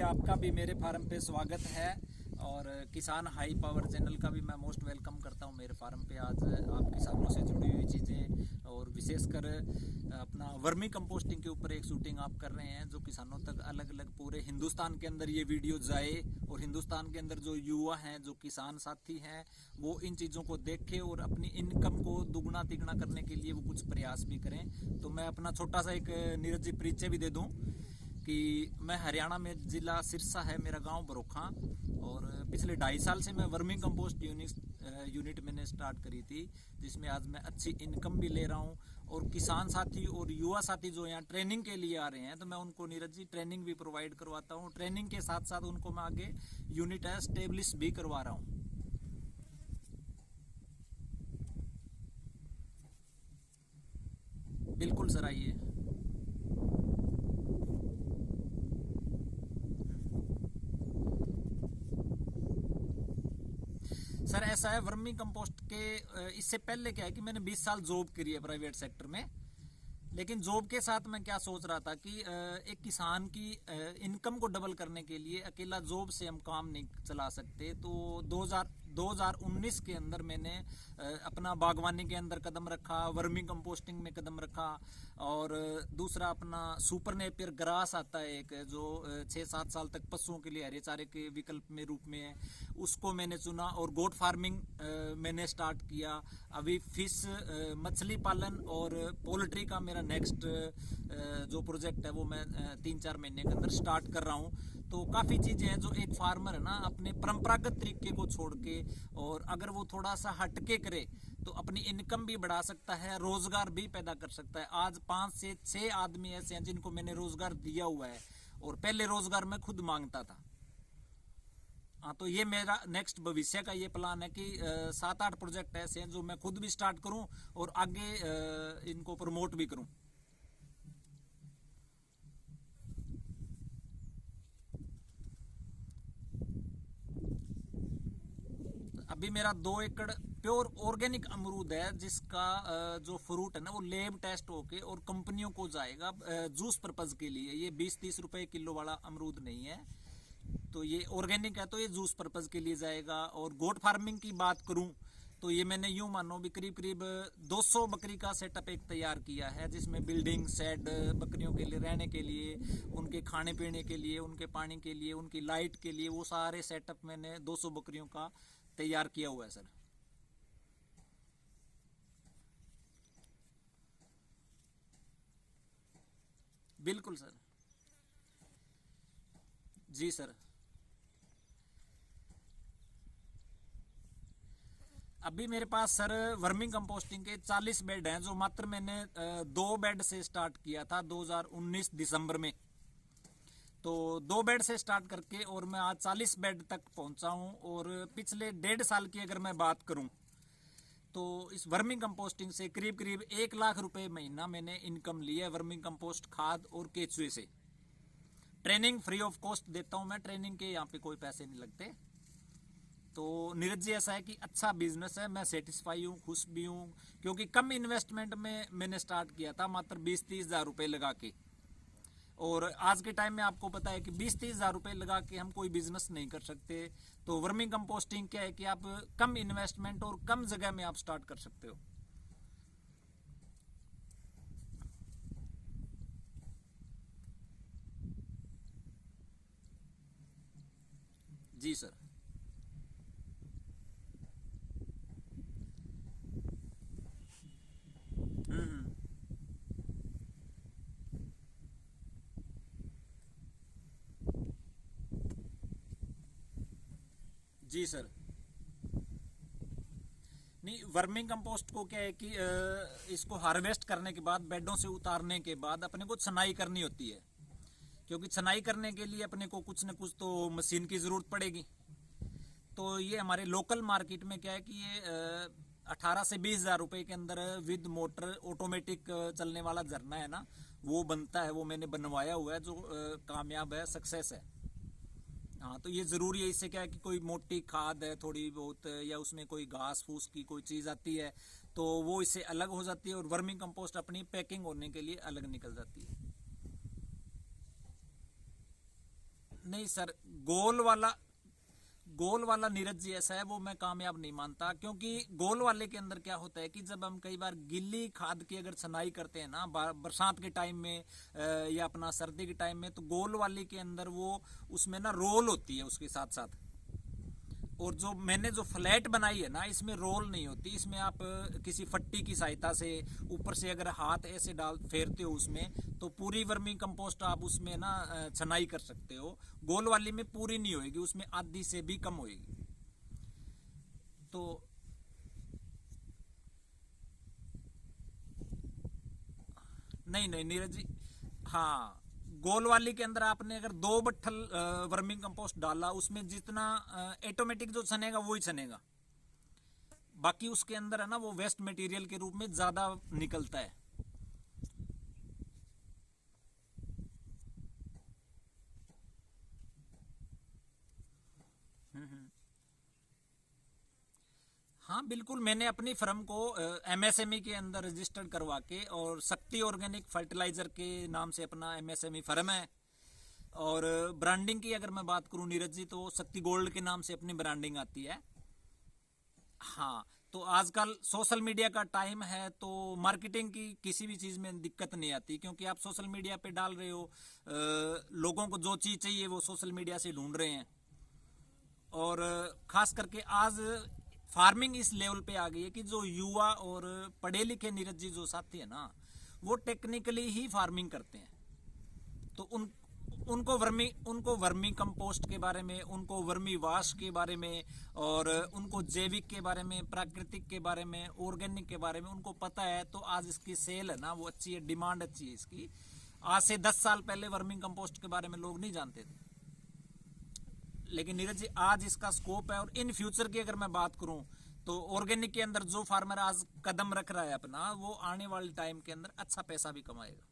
आपका भी मेरे फार्म पे स्वागत है और किसान हाई पावर चैनल का भी मैं मोस्ट वेलकम करता हूं मेरे फार्म पे। आज आप किसानों से जुड़ी हुई चीज़ें और विशेषकर अपना वर्मी कंपोस्टिंग के ऊपर एक शूटिंग आप कर रहे हैं जो किसानों तक अलग अलग पूरे हिंदुस्तान के अंदर ये वीडियो जाए और हिंदुस्तान के अंदर जो युवा हैं, जो किसान साथी हैं, वो इन चीज़ों को देखें और अपनी इनकम को दुगना तिगुना करने के लिए वो कुछ प्रयास भी करें। तो मैं अपना छोटा सा एक नीरज जी परिचय भी दे दूँ कि मैं हरियाणा में, जिला सिरसा है मेरा गांव बरोखा, और पिछले 2.5 साल से मैं वर्मी कंपोस्ट यूनिट मैंने स्टार्ट करी थी, जिसमें आज मैं अच्छी इनकम भी ले रहा हूं। और किसान साथी और युवा साथी जो यहाँ ट्रेनिंग के लिए आ रहे हैं तो मैं उनको नीरज जी ट्रेनिंग भी प्रोवाइड करवाता हूँ। ट्रेनिंग के साथ साथ उनको मैं आगे यूनिट एस्टेब्लिश भी करवा रहा हूँ। बिल्कुल सर, आइए। सर ऐसा है, वर्मी कंपोस्ट के इससे पहले क्या है कि मैंने 20 साल जॉब करी है प्राइवेट सेक्टर में। लेकिन जॉब के साथ मैं क्या सोच रहा था कि एक किसान की इनकम को डबल करने के लिए अकेला जॉब से हम काम नहीं चला सकते। तो 2019 के अंदर मैंने अपना बागवानी के अंदर कदम रखा, वर्मी कंपोस्टिंग में कदम रखा, और दूसरा अपना सुपर नेपियर ग्रास आता है एक, जो 6-7 साल तक पशुओं के लिए हरे चारे के विकल्प में रूप में है, उसको मैंने चुना। और गोट फार्मिंग मैंने स्टार्ट किया। अभी फिश मछली पालन और पोल्ट्री का मेरा नेक्स्ट जो प्रोजेक्ट है वो मैं 3-4 महीने के अंदर स्टार्ट कर रहा हूँ। तो काफ़ी चीज़ें हैं जो एक फार्मर है ना अपने परंपरागत तरीके को छोड़ के, और अगर वो थोड़ा सा हटके करे तो अपनी इनकम भी बढ़ा सकता है, रोजगार भी पैदा कर सकता है। आज 5 से 6 आदमी ऐसे हैं जिनको मैंने रोजगार दिया हुआ है, और पहले रोजगार मैं खुद मांगता था। हाँ, तो ये मेरा नेक्स्ट भविष्य का ये प्लान है कि 7-8 प्रोजेक्ट ऐसे हैं जो मैं खुद भी स्टार्ट करूं और आगे इनको प्रमोट भी करूं। अभी मेरा 2 एकड़ प्योर ऑर्गेनिक अमरूद है, जिसका जो फ्रूट है ना वो लेब टेस्ट होके और कंपनियों को जाएगा जूस पर्पज के लिए। ये 20-30 रुपए किलो वाला अमरूद नहीं है, तो ये ऑर्गेनिक है, तो ये जूस पर्पज के लिए जाएगा। और गोट फार्मिंग की बात करूं तो ये मैंने यूं मानो भी करीब करीब 200 बकरी का सेटअप एक तैयार किया है, जिसमें बिल्डिंग शेड, बकरियों के लिए रहने के लिए, उनके खाने पीने के लिए, उनके पानी के लिए, उनकी लाइट के लिए, वो सारे सेटअप मैंने 200 बकरियों का तैयार किया हुआ है सर। बिल्कुल सर। जी सर। अभी मेरे पास सर वर्मिंग कंपोस्टिंग के 40 बेड हैं, जो मात्र मैंने 2 बेड से स्टार्ट किया था 2019 दिसंबर में। तो 2 बेड से स्टार्ट करके और मैं आज 40 बेड तक पहुंचा हूं। और पिछले 1.5 साल की अगर मैं बात करूं तो इस वर्मिंग कंपोस्टिंग से करीब करीब 1 लाख रुपए महीना मैंने इनकम ली है, वर्मिंग कंपोस्ट, खाद और केचुए से। ट्रेनिंग फ्री ऑफ कॉस्ट देता हूं मैं, ट्रेनिंग के यहाँ पे कोई पैसे नहीं लगते। तो नीरज जी ऐसा है कि अच्छा बिजनेस है, मैं सेटिस्फाई हूँ, खुश भी हूँ, क्योंकि कम इन्वेस्टमेंट में मैंने स्टार्ट किया था, मात्र 20-30 हज़ार रुपए लगा के। और आज के टाइम में आपको पता है कि 20-30 हज़ार रुपए लगा के हम कोई बिजनेस नहीं कर सकते। तो वर्मिंग कंपोस्टिंग क्या है कि आप कम इन्वेस्टमेंट और कम जगह में आप स्टार्ट कर सकते हो। जी सर। हम्म। जी सर। नहीं, वर्मिंग कंपोस्ट को क्या है कि इसको हार्वेस्ट करने के बाद, बेडों से उतारने के बाद अपने को छनाई करनी होती है, क्योंकि छनाई करने के लिए अपने को कुछ न कुछ तो मशीन की जरूरत पड़ेगी। तो ये हमारे लोकल मार्केट में क्या है कि ये 18 से 20 हज़ार रुपए के अंदर विद मोटर ऑटोमेटिक चलने वाला झरना है ना, वो बनता है। वो मैंने बनवाया हुआ है, जो कामयाब है, सक्सेस है। हाँ, तो ये जरूरी है। इससे क्या है कि कोई मोटी खाद है थोड़ी बहुत, या उसमें कोई घास फूस की कोई चीज आती है तो वो इससे अलग हो जाती है, और वर्मिंग कंपोस्ट अपनी पैकिंग होने के लिए अलग निकल जाती है। नहीं सर, गोल वाला नीरज जी ऐसा है, वो मैं कामयाब नहीं मानता। क्योंकि गोल वाले के अंदर क्या होता है कि जब हम कई बार गिल्ली खाद की अगर छनाई करते हैं ना बरसात के टाइम में या अपना सर्दी के टाइम में, तो गोल वाले के अंदर वो उसमें ना रोल होती है उसके साथ साथ। और जो मैंने जो फ्लैट बनाई है ना, इसमें रोल नहीं होती। इसमें आप किसी फट्टी की सहायता से ऊपर से अगर हाथ ऐसे डाल फेरते हो उसमें, तो पूरी वर्मी कंपोस्ट आप उसमें ना छनाई कर सकते हो। गोल वाली में पूरी नहीं होएगी, उसमें आधी से भी कम होएगी। तो नहीं नहीं नीरज जी, हाँ, गोल वाली के अंदर आपने अगर 2 बट्ठल वर्मिंग कंपोस्ट डाला, उसमें जितना ऑटोमेटिक जो छनेगा वही छनेगा। बाकी उसके अंदर है ना, वो वेस्ट मटेरियल के रूप में ज्यादा निकलता है। हाँ बिल्कुल, मैंने अपनी फर्म को एमएसएमई के अंदर रजिस्टर्ड करवा के, और शक्ति ऑर्गेनिक फर्टिलाइजर के नाम से अपना एमएसएमई फर्म है। और ब्रांडिंग की अगर मैं बात करूं नीरज जी, तो शक्ति गोल्ड के नाम से अपनी ब्रांडिंग आती है। हाँ, तो आजकल सोशल मीडिया का टाइम है, तो मार्केटिंग की किसी भी चीज में दिक्कत नहीं आती। क्योंकि आप सोशल मीडिया पे डाल रहे हो, लोगों को जो चीज चाहिए वो सोशल मीडिया से ढूंढ रहे हैं। और खास करके आज फार्मिंग इस लेवल पे आ गई है कि जो युवा और पढ़े लिखे नीरज जी जो साथी है ना, वो टेक्निकली ही फार्मिंग करते हैं। तो उनको वर्मी कंपोस्ट के बारे में, उनको वर्मी वाश के बारे में, और उनको जैविक के बारे में, प्राकृतिक के बारे में, ऑर्गेनिक के बारे में उनको पता है। तो आज इसकी सेल है ना वो अच्छी है, डिमांड अच्छी है इसकी। आज से 10 साल पहले वर्मिंग कंपोस्ट के बारे में लोग नहीं जानते थे। लेकिन नीरज जी, आज इसका स्कोप है। और इन फ्यूचर की अगर मैं बात करूं, तो ऑर्गेनिक के अंदर जो फार्मर आज कदम रख रहा है अपना, वो आने वाले टाइम के अंदर अच्छा पैसा भी कमाएगा।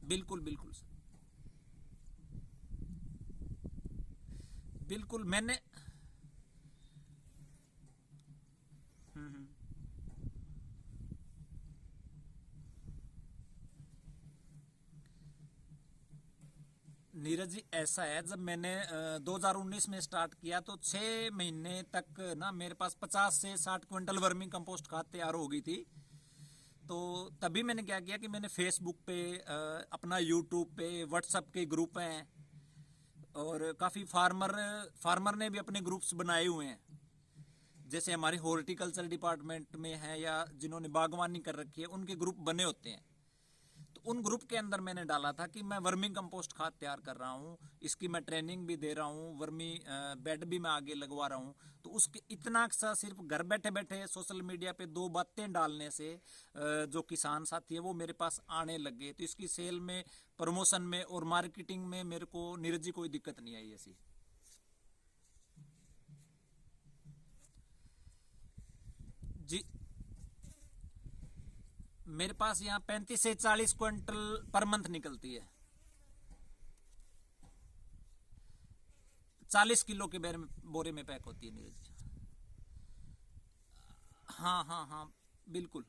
बिल्कुल बिल्कुल सर, बिल्कुल मैंने नीरज जी ऐसा है, जब मैंने 2019 में स्टार्ट किया, तो 6 महीने तक ना मेरे पास 50 से 60 क्विंटल वर्मिंग कंपोस्ट खाद तैयार हो गई थी। तो तभी मैंने क्या किया कि मैंने फेसबुक पे, अपना यूट्यूब पे, व्हाट्सएप के ग्रुप हैं, और काफ़ी फार्मर ने भी अपने ग्रुप्स बनाए हुए हैं। जैसे हमारे हॉर्टिकल्चर डिपार्टमेंट में है, या जिन्होंने बागवानी कर रखी है, उनके ग्रुप बने होते हैं। तो उन ग्रुप के अंदर मैंने डाला था कि मैं वर्मी कंपोस्ट खाद तैयार कर रहा हूँ, इसकी मैं ट्रेनिंग भी दे रहा हूँ, वर्मी बेड भी मैं आगे लगवा रहा हूँ। तो उसके इतना सा सिर्फ घर बैठे बैठे सोशल मीडिया पे 2 बातें डालने से जो किसान साथी है वो मेरे पास आने लग गए। तो इसकी सेल में, प्रमोशन में और मार्केटिंग में मेरे को नीरज जी कोई दिक्कत नहीं आई ऐसी। जी, मेरे पास यहाँ 35 से 40 क्विंटल पर मंथ निकलती है। 40 किलो के बोरे में पैक होती है नीरज जी। हाँ हाँ हाँ, बिल्कुल।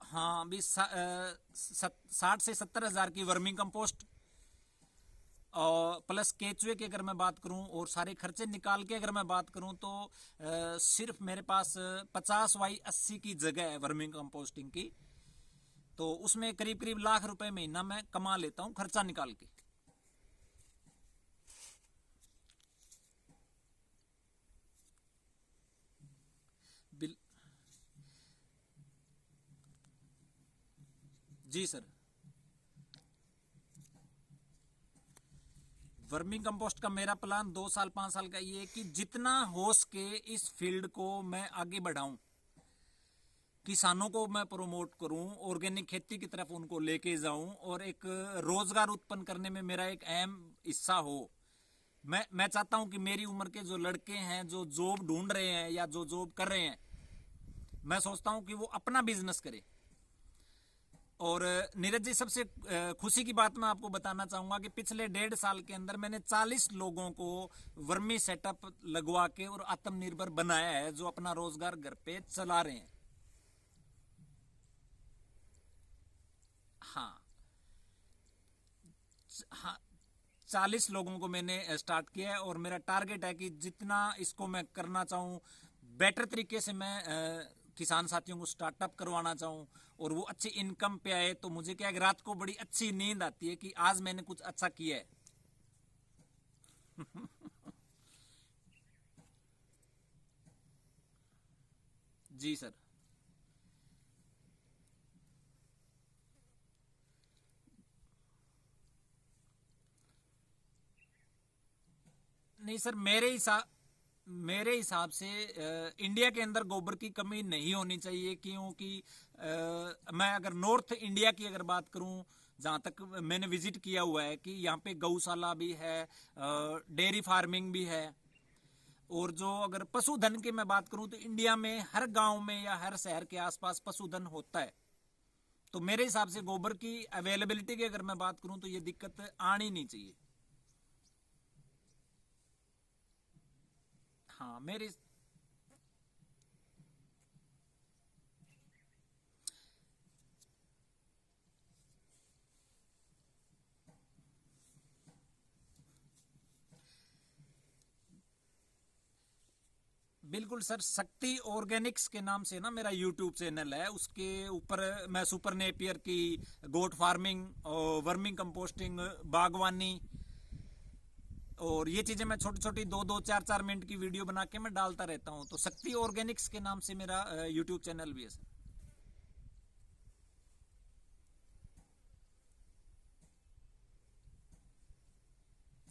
हाँ, अभी 60 से 70 हजार की वर्मिंग कंपोस्ट, और प्लस केचुए की अगर मैं बात करूं, और सारे खर्चे निकाल के अगर मैं बात करूं, तो सिर्फ मेरे पास 50 बाई 80 की जगह है वर्मिंग कंपोस्टिंग की। तो उसमें करीब करीब लाख रुपए महीना मैं कमा लेता हूं खर्चा निकाल के। बिल जी सर, वर्मिंग कंपोस्ट का मेरा प्लान 2 साल 5 साल का ये है कि जितना हो सके इस फील्ड को मैं आगे बढ़ाऊं, किसानों को मैं प्रमोट करूं, ऑर्गेनिक खेती की तरफ उनको लेके जाऊं, और एक रोजगार उत्पन्न करने में मेरा एक अहम हिस्सा हो। मैं चाहता हूं कि मेरी उम्र के जो लड़के हैं जो जॉब ढूंढ रहे हैं या जो जॉब कर रहे हैं, मैं सोचता हूं कि वो अपना बिजनेस करे। और नीरज जी, सबसे खुशी की बात मैं आपको बताना चाहूंगा कि पिछले 1.5 साल के अंदर मैंने 40 लोगों को वर्मी सेटअप लगवा के और आत्मनिर्भर बनाया है, जो अपना रोजगार घर पे चला रहे हैं। हाँ हाँ, 40 लोगों को मैंने स्टार्ट किया है, और मेरा टारगेट है कि जितना इसको मैं करना चाहूँ, बेटर तरीके से मैं किसान साथियों को स्टार्टअप करवाना चाहूँ और वो अच्छी इनकम पे आए, तो मुझे क्या है कि रात को बड़ी अच्छी नींद आती है कि आज मैंने कुछ अच्छा किया है। जी सर। नहीं सर, मेरे हिसाब से इंडिया के अंदर गोबर की कमी नहीं होनी चाहिए, क्योंकि मैं अगर नॉर्थ इंडिया की अगर बात करूं, जहां तक मैंने विजिट किया हुआ है कि यहाँ पे गौशाला भी है, डेयरी फार्मिंग भी है, और जो अगर पशुधन की मैं बात करूं तो इंडिया में हर गांव में या हर शहर के आसपास पशुधन होता है। तो मेरे हिसाब से गोबर की अवेलेबिलिटी की अगर मैं बात करूं तो ये दिक्कत आनी नहीं चाहिए। हाँ मेरे बिल्कुल सर, शक्ति ऑर्गेनिक्स के नाम से ना मेरा यूट्यूब चैनल है, उसके ऊपर मैं सुपर नेपियर की, गोट फार्मिंग और वर्मिंग कंपोस्टिंग, बागवानी और ये चीजें मैं छोटी छोटी 2-2 4-4 मिनट की वीडियो बना के मैं डालता रहता हूँ। तो शक्ति ऑर्गेनिक्स के नाम से मेरा यूट्यूब चैनल भी है सर।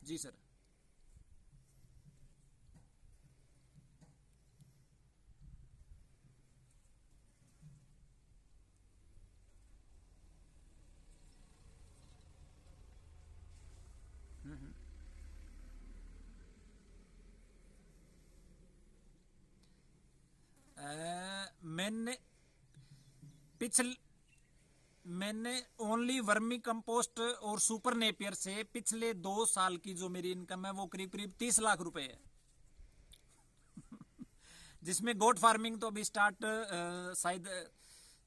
जी सर। मैंने पिछले मैंने ओनली वर्मी कंपोस्ट और सुपर नेपियर से पिछले 2 साल की जो मेरी इनकम है वो करीब करीब 30 लाख रुपए है, जिसमें गोट फार्मिंग तो अभी स्टार्ट शायद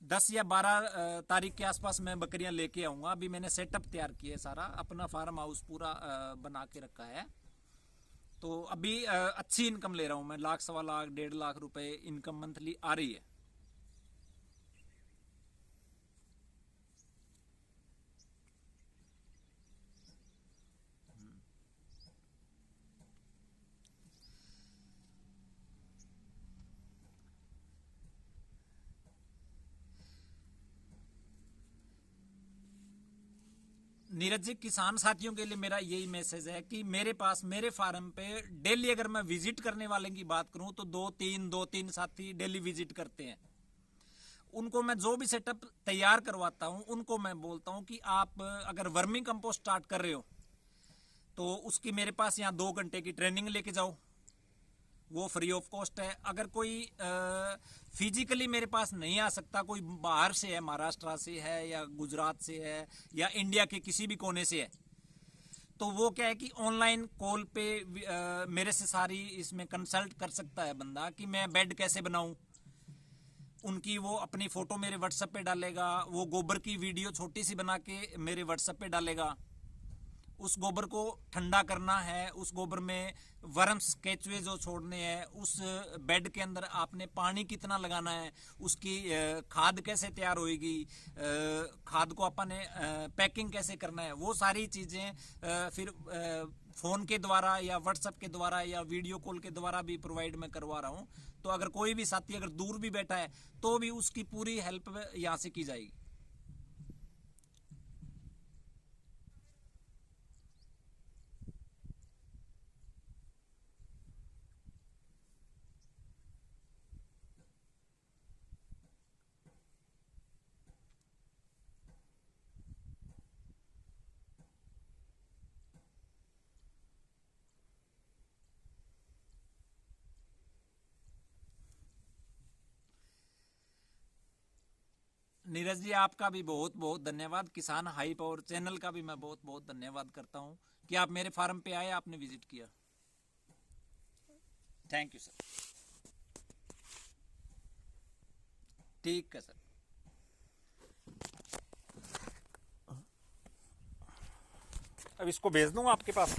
10 या 12 तारीख के आसपास मैं बकरियां लेके आऊंगा। अभी मैंने सेटअप तैयार किया है, सारा अपना फार्म हाउस पूरा बना के रखा है। तो अभी अच्छी इनकम ले रहा हूं मैं, लाख सवा लाख 1.5 लाख रुपए इनकम मंथली आ रही है। नीरज जी, किसान साथियों के लिए मेरा यही मैसेज है कि मेरे पास मेरे फार्म पे डेली अगर मैं विजिट करने वाले की बात करूं तो दो तीन साथी डेली विजिट करते हैं। उनको मैं जो भी सेटअप तैयार करवाता हूं उनको मैं बोलता हूं कि आप अगर वर्मिंग कंपोस्ट स्टार्ट कर रहे हो तो उसकी मेरे पास यहाँ 2 घंटे की ट्रेनिंग लेके जाओ, वो फ्री ऑफ कॉस्ट है। अगर कोई फिजिकली मेरे पास नहीं आ सकता, कोई बाहर से है, महाराष्ट्र से है या गुजरात से है या इंडिया के किसी भी कोने से है, तो वो क्या है कि ऑनलाइन कॉल पे मेरे से सारी इसमें कंसल्ट कर सकता है बंदा कि मैं बेड कैसे बनाऊं। उनकी वो अपनी फोटो मेरे व्हाट्सएप पे डालेगा, वो गोबर की वीडियो छोटी सी बना के मेरे व्हाट्सएप पे डालेगा। उस गोबर को ठंडा करना है, उस गोबर में वर्म्स केचुए जो छोड़ने हैं, उस बेड के अंदर आपने पानी कितना लगाना है, उसकी खाद कैसे तैयार होएगी, खाद को अपन ने पैकिंग कैसे करना है, वो सारी चीज़ें फिर फ़ोन के द्वारा या व्हाट्सएप के द्वारा या वीडियो कॉल के द्वारा भी प्रोवाइड मैं करवा रहा हूँ। तो अगर कोई भी साथी अगर दूर भी बैठा है तो भी उसकी पूरी हेल्प यहाँ से की जाएगी। नीरज जी, आपका भी बहुत बहुत धन्यवाद। किसान हाई पावर चैनल का भी मैं बहुत बहुत धन्यवाद करता हूँ कि आप मेरे फार्म पे आए, आपने विजिट किया। Thank you sir. ठीक है सर। अब इसको भेज दूंगा आपके पास।